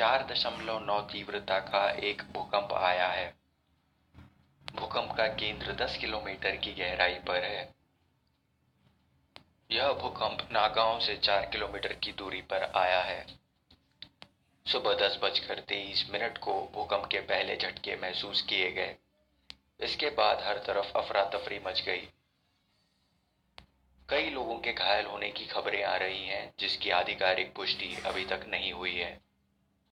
4.9 तीव्रता का एक भूकंप आया है। भूकंप का केंद्र 10 किलोमीटर की गहराई पर है। यह भूकंप नागांव से 4 किलोमीटर की दूरी पर आया है। सुबह 10:23 को भूकंप के पहले झटके महसूस किए गए। इसके बाद हर तरफ अफरा तफरी मच गई। कई लोगों के घायल होने की खबरें आ रही हैं, जिसकी आधिकारिक पुष्टि अभी तक नहीं हुई है।